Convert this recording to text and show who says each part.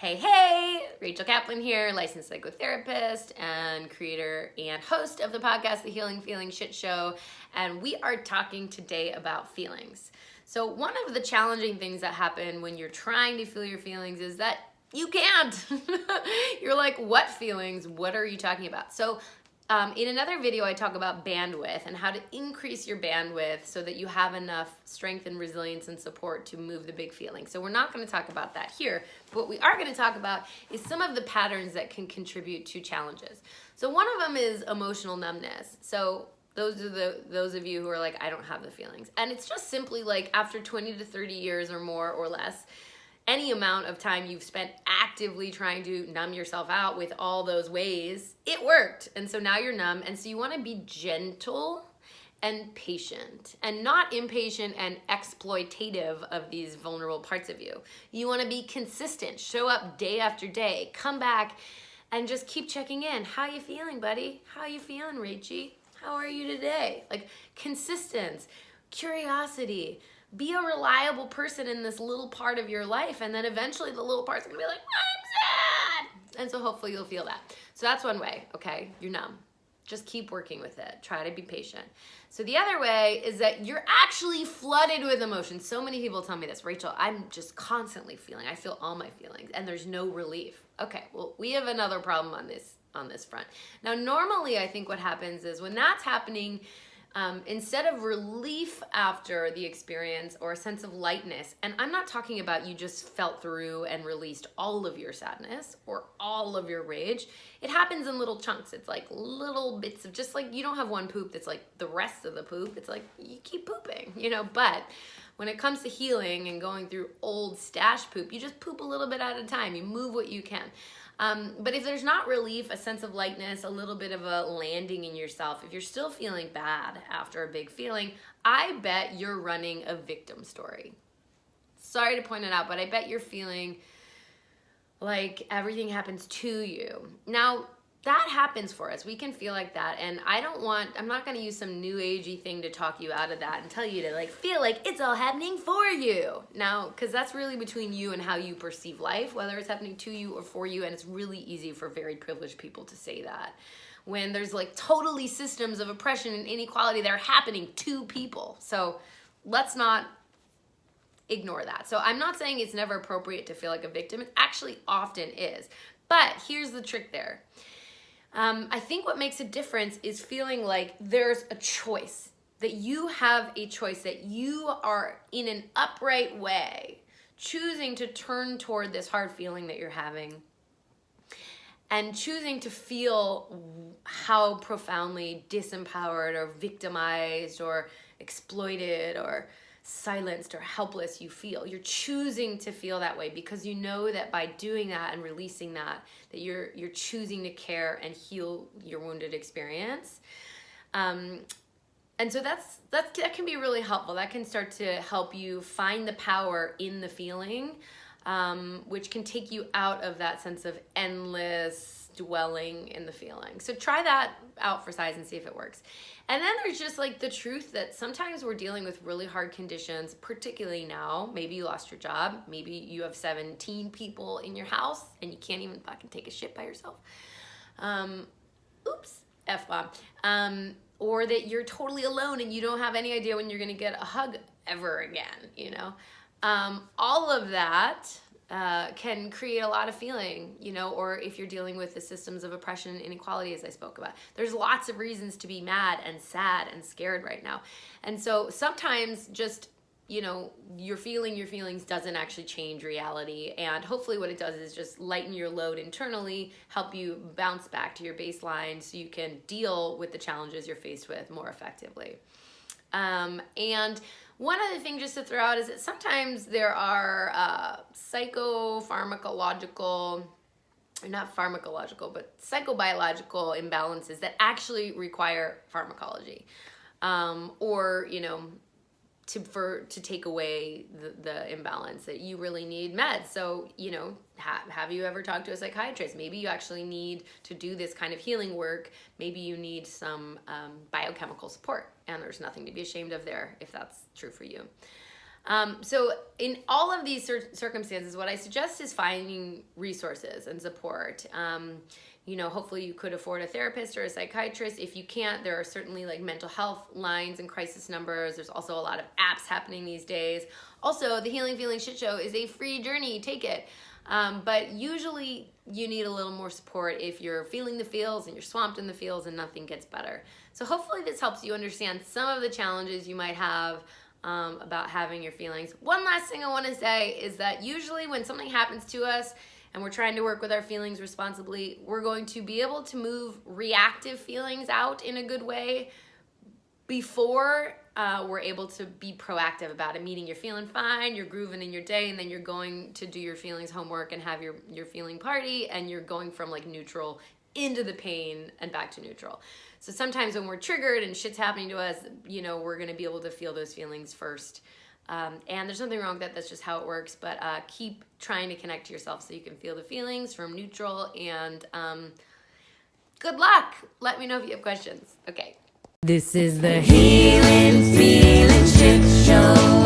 Speaker 1: Hey, Rachel Kaplan here, licensed psychotherapist and creator and host of the podcast, The Healing Feeling Shit Show. And we are talking today about feelings. So one of the challenging things that happen when you're trying to feel your feelings is that you can't. You're like, what feelings? What are you talking about? So in another video, I talk about bandwidth and how to increase your bandwidth so that you have enough strength and resilience and support to move the big feelings. So we're not going to talk about that here, but what we are going to talk about is some of the patterns that can contribute to challenges. So one of them is emotional numbness. So those are those of you who are like, I don't have the feelings. And it's just simply like after 20 to 30 years or more or less, any amount of time you've spent actively trying to numb yourself out with all those ways, it worked. And so now you're numb. And so you want to be gentle and patient and not impatient and exploitative of these vulnerable parts of you. You want to be consistent, show up day after day, come back and just keep checking in. How you feeling, buddy? How you feeling, Rachie? How are you today? Like consistency, curiosity. Be a reliable person in this little part of your life, and then eventually the little part's gonna be like, I'm sad! And so hopefully you'll feel that. So that's one way, okay? You're numb. Just keep working with it. Try to be patient. So the other way is that you're actually flooded with emotion. So many people tell me this, Rachel, I'm just constantly feeling. I feel all my feelings, and there's no relief. Okay, well, we have another problem on this front. Now, normally I think what happens is when that's happening, instead of relief after the experience or a sense of lightness, and I'm not talking about you just felt through and released all of your sadness or all of your rage. It happens in little chunks. It's like little bits of, just like you don't have one poop that's like the rest of the poop. It's like you keep pooping, but when it comes to healing and going through old stash poop, you just poop a little bit at a time. You move what you can. But if there's not relief, a sense of lightness, a little bit of a landing in yourself, if you're still feeling bad after a big feeling, I bet you're running a victim story. Sorry to point it out, but I bet you're feeling like everything happens to you. Now, that happens for us. We can feel like that. And I'm not going to use some new agey thing to talk you out of that and tell you to like feel like it's all happening for you. Now, because that's really between you and how you perceive life, whether it's happening to you or for you. And it's really easy for very privileged people to say that when there's like totally systems of oppression and inequality that are happening to people. So let's not ignore that. So I'm not saying it's never appropriate to feel like a victim. It actually often is. But here's the trick there. I think what makes a difference is feeling like there's a choice, that you have a choice, that you are in an upright way choosing to turn toward this hard feeling that you're having and choosing to feel how profoundly disempowered or victimized or exploited or silenced or helpless you feel. You're choosing to feel that way because you know that by doing that and releasing that you're choosing to care and heal your wounded experience. And so that can be really helpful. That can start to help you find the power in the feeling, which can take you out of that sense of endless dwelling in the feeling. So try that out for size and see if it works. And then there's just like the truth that sometimes we're dealing with really hard conditions, particularly now. Maybe you lost your job. Maybe you have 17 people in your house and you can't even fucking take a shit by yourself. Oops, F-bomb. Or that you're totally alone and you don't have any idea when you're gonna get a hug ever again, all of that can create a lot of feeling, or if you're dealing with the systems of oppression and inequality, as I spoke about. There's lots of reasons to be mad and sad and scared right now. And so sometimes just, you're feeling your feelings doesn't actually change reality. And hopefully what it does is just lighten your load internally, help you bounce back to your baseline so you can deal with the challenges you're faced with more effectively. And one other thing just to throw out is that sometimes there are psychobiological imbalances that actually require pharmacology, or to take away the imbalance that you really need meds. So have you ever talked to a psychiatrist? Maybe you actually need to do this kind of healing work. Maybe you need some biochemical support, and there's nothing to be ashamed of there if that's true for you. So in all of these circumstances, what I suggest is finding resources and support. Hopefully you could afford a therapist or a psychiatrist. If you can't, there are certainly like mental health lines and crisis numbers. There's also a lot of apps happening these days. Also, the Healing Feeling Shit Show is a free journey. Take it. But usually you need a little more support if you're feeling the feels and you're swamped in the feels and nothing gets better. So hopefully this helps you understand some of the challenges you might have about having your feelings. One last thing I want to say is that usually when something happens to us and we're trying to work with our feelings responsibly, we're going to be able to move reactive feelings out in a good way before we're able to be proactive about it. Meaning you're feeling fine, you're grooving in your day, and then you're going to do your feelings homework and have your feeling party, and you're going from like neutral into the pain and back to neutral. So sometimes when we're triggered and shit's happening to us, we're gonna be able to feel those feelings first. And there's nothing wrong with that, that's just how it works. But keep trying to connect to yourself so you can feel the feelings from neutral. And good luck. Let me know if you have questions. Okay.
Speaker 2: This is the Healing Feeling Shit Show.